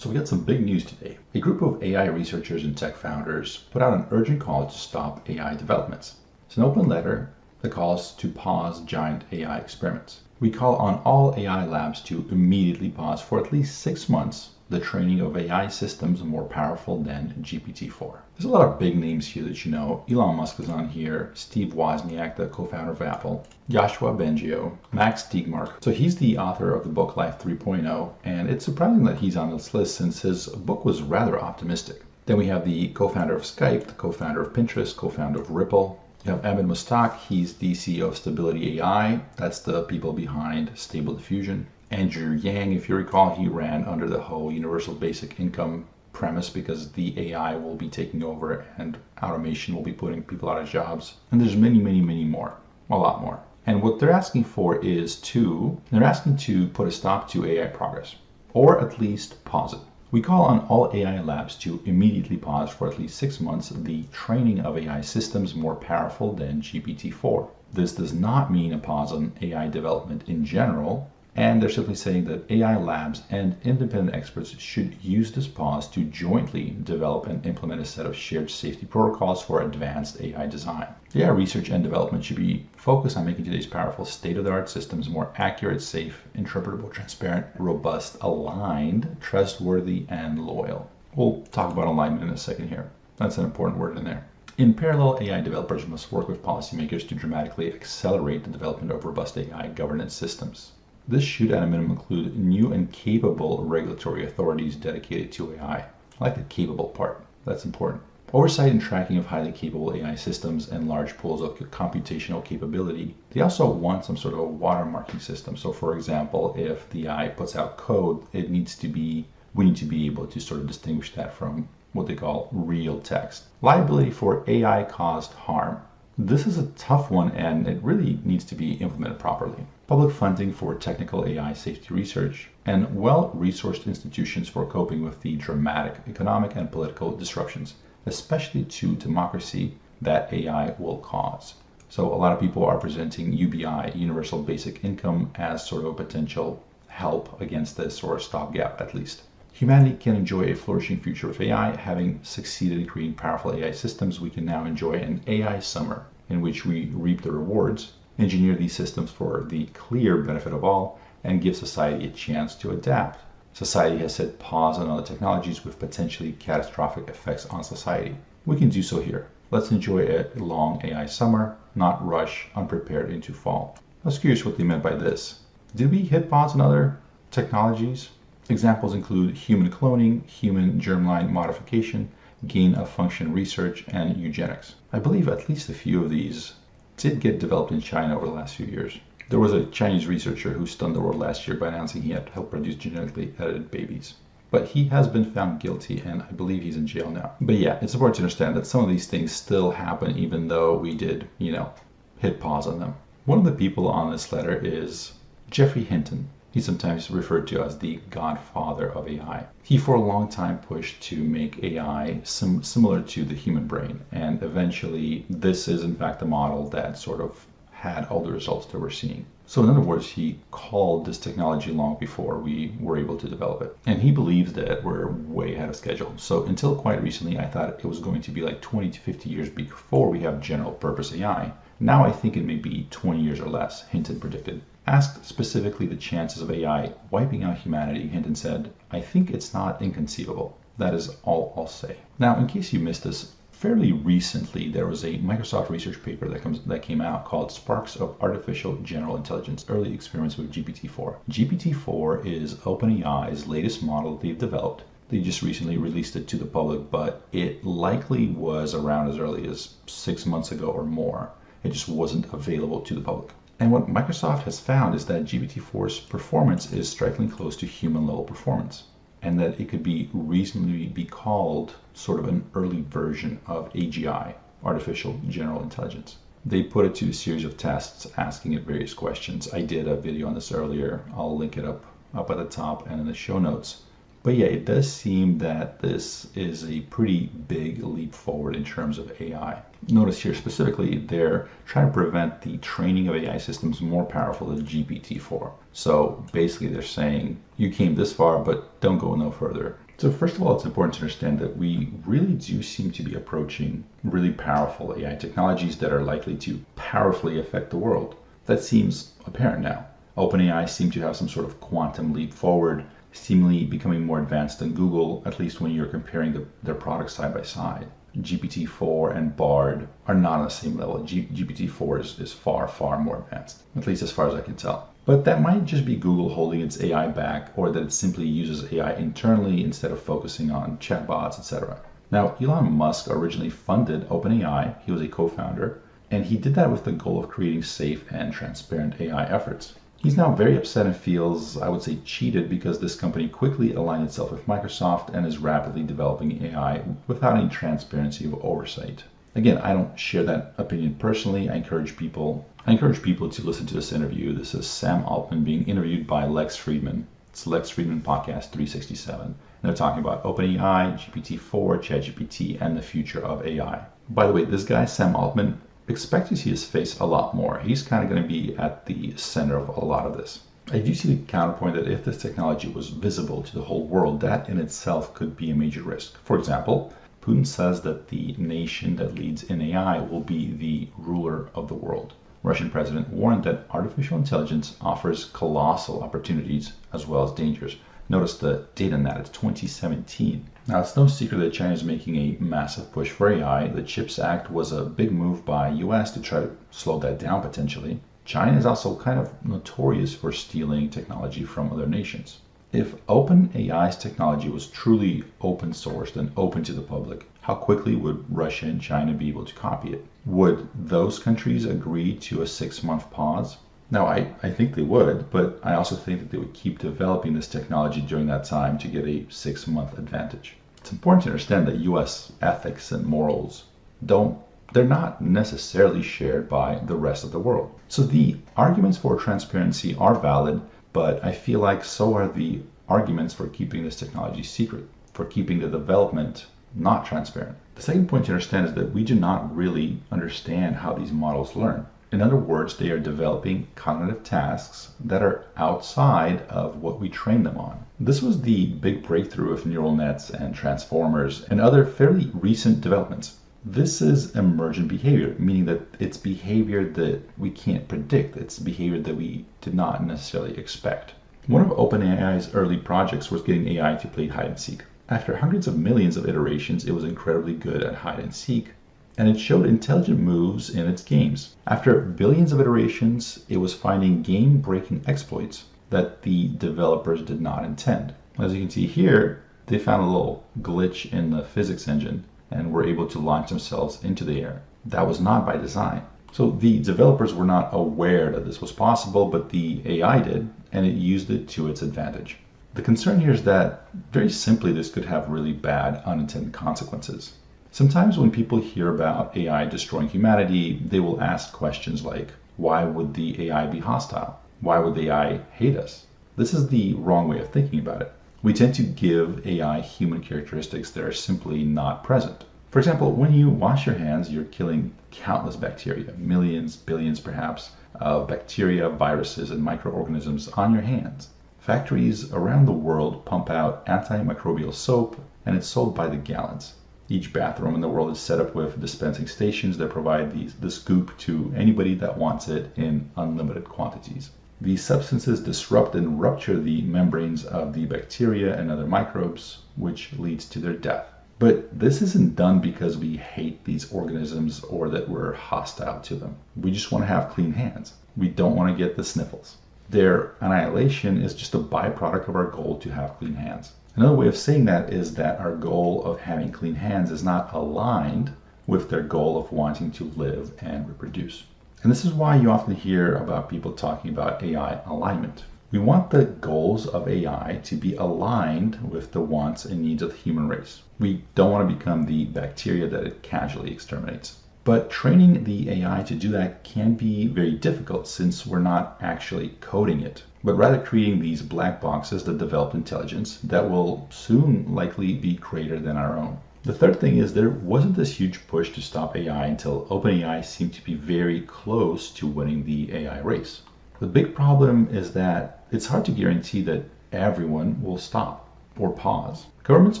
So we got some big news today. A group of AI researchers and tech founders put out an urgent call to stop AI developments. It's an open letter that calls to pause giant AI experiments. We call on all AI labs to immediately pause for at least 6 months the training of AI systems more powerful than GPT-4. There's a lot of big names here that you know. Elon Musk is on here, Steve Wozniak, the co-founder of Apple, Joshua Bengio, Max Tegmark. So he's the author of the book Life 3.0, and it's surprising that he's on this list since his book was rather optimistic. Then we have the co-founder of Skype, the co-founder of Pinterest, co-founder of Ripple. You have Ahmed Mustak, he's the CEO of Stability AI. That's the people behind Stable Diffusion. Andrew Yang, if you recall, he ran under the whole universal basic income premise because the AI will be taking over and automation will be putting people out of jobs. And there's many, many, many more, a lot more. And what they're asking for is they're asking to put a stop to AI progress, or at least pause it. We call on all AI labs to immediately pause for at least 6 months the training of AI systems more powerful than GPT-4. This does not mean a pause on AI development in general, and they're simply saying that AI labs and independent experts should use this pause to jointly develop and implement a set of shared safety protocols for advanced AI design. AI research and development should be focused on making today's powerful state-of-the-art systems more accurate, safe, interpretable, transparent, robust, aligned, trustworthy, and loyal. We'll talk about alignment in a second here. That's an important word in there. In parallel, AI developers must work with policymakers to dramatically accelerate the development of robust AI governance systems. This should at a minimum include new and capable regulatory authorities dedicated to AI. I like the capable part. That's important. Oversight and tracking of highly capable AI systems and large pools of computational capability. They also want some sort of a watermarking system. So for example, if the AI puts out code, we need to be able to sort of distinguish that from what they call real text. Liability for AI caused harm. This is a tough one and it really needs to be implemented properly. Public funding for technical AI safety research, and well-resourced institutions for coping with the dramatic economic and political disruptions, especially to democracy, that AI will cause. So a lot of people are presenting UBI, Universal Basic Income, as sort of a potential help against this, or a stopgap at least. Humanity can enjoy a flourishing future with AI. Having succeeded in creating powerful AI systems, we can now enjoy an AI summer in which we reap the rewards, engineer these systems for the clear benefit of all, and give society a chance to adapt. Society has said pause on other technologies with potentially catastrophic effects on society. We can do so here. Let's enjoy a long AI summer, not rush unprepared into fall. I was curious what they meant by this. Did we hit pause on other technologies? Examples include human cloning, human germline modification, gain-of-function research, and eugenics. I believe at least a few of these did get developed in China over the last few years. There was a Chinese researcher who stunned the world last year by announcing he had helped produce genetically edited babies. But he has been found guilty, and I believe he's in jail now. But yeah, it's important to understand that some of these things still happen even though we did, hit pause on them. One of the people on this letter is Geoffrey Hinton. He's sometimes referred to as the godfather of AI. He for a long time pushed to make AI similar to the human brain, and eventually this is in fact the model that sort of had all the results that we're seeing. So in other words, he called this technology long before we were able to develop it. And he believes that we're way ahead of schedule. So until quite recently, I thought it was going to be like 20 to 50 years before we have general purpose AI. Now I think it may be 20 years or less, Hinton predicted. Asked specifically the chances of AI wiping out humanity, Hinton said, "I think it's not inconceivable. That is all I'll say." Now, in case you missed this, fairly recently there was a Microsoft research paper that came out called Sparks of Artificial General Intelligence, Early Experiments with GPT-4. GPT-4 is OpenAI's latest model they've developed. They just recently released it to the public, but it likely was around as early as 6 months ago or more. It just wasn't available to the public. And what Microsoft has found is that GPT-4's performance is strikingly close to human-level performance, and that it could be reasonably be called sort of an early version of AGI, Artificial General Intelligence. They put it to a series of tests asking it various questions. I did a video on this earlier. I'll link it up at the top and in the show notes. But yeah, it does seem that this is a pretty big leap forward in terms of AI. Notice here specifically, they're trying to prevent the training of AI systems more powerful than GPT-4. So basically they're saying, you came this far, but don't go no further. So first of all, it's important to understand that we really do seem to be approaching really powerful AI technologies that are likely to powerfully affect the world. That seems apparent now. OpenAI seems to have some sort of quantum leap forward, seemingly becoming more advanced than Google, at least when you're comparing their products side by side. GPT-4 and Bard are not on the same level. GPT-4 is far, far more advanced, at least as far as I can tell. But that might just be Google holding its AI back, or that it simply uses AI internally instead of focusing on chatbots, etc. Now, Elon Musk originally funded OpenAI. He was a co-founder, and he did that with the goal of creating safe and transparent AI efforts. He's now very upset and feels, I would say, cheated because this company quickly aligned itself with Microsoft and is rapidly developing AI without any transparency or oversight. Again, I don't share that opinion personally. I encourage people to listen to this interview. This is Sam Altman being interviewed by Lex Friedman. It's Lex Friedman Podcast 367. And they're talking about OpenAI, GPT-4, ChatGPT, and the future of AI. By the way, this guy, Sam Altman, expect to see his face a lot more. He's kind of going to be at the center of a lot of this. I do see the counterpoint that if this technology was visible to the whole world, that in itself could be a major risk. For example, Putin says that the nation that leads in AI will be the ruler of the world. Russian president warned that artificial intelligence offers colossal opportunities as well as dangers. Notice the date on that, it's 2017. Now, it's no secret that China is making a massive push for AI. The CHIPS Act was a big move by US to try to slow that down potentially. China is also kind of notorious for stealing technology from other nations. If OpenAI's technology was truly open sourced and open to the public, how quickly would Russia and China be able to copy it? Would those countries agree to a 6-month pause? Now, I think they would, but I also think that they would keep developing this technology during that time to get a 6-month advantage. It's important to understand that US ethics and morals they're not necessarily shared by the rest of the world. So the arguments for transparency are valid, but I feel like so are the arguments for keeping this technology secret, for keeping the development not transparent. The second point to understand is that we do not really understand how these models learn. In other words, they are developing cognitive tasks that are outside of what we train them on. This was the big breakthrough of neural nets and transformers and other fairly recent developments. This is emergent behavior, meaning that it's behavior that we can't predict. It's behavior that we did not necessarily expect. One of OpenAI's early projects was getting AI to play hide and seek. After hundreds of millions of iterations, it was incredibly good at hide and seek, and it showed intelligent moves in its games. After billions of iterations, it was finding game-breaking exploits that the developers did not intend. As you can see here, they found a little glitch in the physics engine and were able to launch themselves into the air. That was not by design. So the developers were not aware that this was possible, but the AI did, and it used it to its advantage. The concern here is that, very simply, this could have really bad unintended consequences. Sometimes when people hear about AI destroying humanity, they will ask questions like, why would the AI be hostile? Why would the AI hate us? This is the wrong way of thinking about it. We tend to give AI human characteristics that are simply not present. For example, when you wash your hands, you're killing countless bacteria, millions, billions perhaps, of bacteria, viruses, and microorganisms on your hands. Factories around the world pump out antimicrobial soap, and it's sold by the gallons. Each bathroom in the world is set up with dispensing stations that provide this goop to anybody that wants it in unlimited quantities. These substances disrupt and rupture the membranes of the bacteria and other microbes, which leads to their death. But this isn't done because we hate these organisms or that we're hostile to them. We just want to have clean hands. We don't want to get the sniffles. Their annihilation is just a byproduct of our goal to have clean hands. Another way of saying that is that our goal of having clean hands is not aligned with their goal of wanting to live and reproduce. And this is why you often hear about people talking about AI alignment. We want the goals of AI to be aligned with the wants and needs of the human race. We don't want to become the bacteria that it casually exterminates. But training the AI to do that can be very difficult since we're not actually coding it, but rather creating these black boxes that develop intelligence that will soon likely be greater than our own. The third thing is there wasn't this huge push to stop AI until OpenAI seemed to be very close to winning the AI race. The big problem is that it's hard to guarantee that everyone will stop or pause. Governments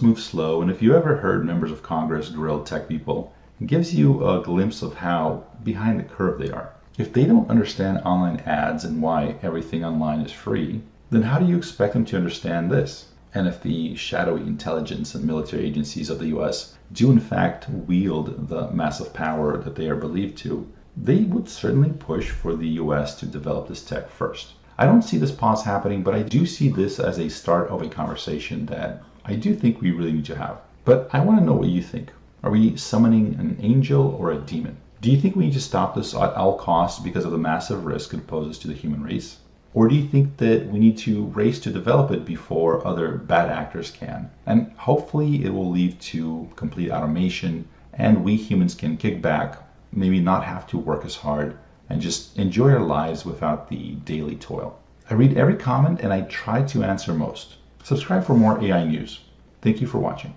move slow, and if you ever heard members of Congress grill tech people, it gives you a glimpse of how behind the curve they are. If they don't understand online ads and why everything online is free, then how do you expect them to understand this? And if the shadowy intelligence and military agencies of the US do in fact wield the massive power that they are believed to, they would certainly push for the US to develop this tech first. I don't see this pause happening, but I do see this as a start of a conversation that I do think we really need to have. But I want to know what you think. Are we summoning an angel or a demon? Do you think we need to stop this at all costs because of the massive risk it poses to the human race? Or do you think that we need to race to develop it before other bad actors can? And hopefully it will lead to complete automation and we humans can kick back, maybe not have to work as hard, and just enjoy our lives without the daily toil. I read every comment and I try to answer most. Subscribe for more AI news. Thank you for watching.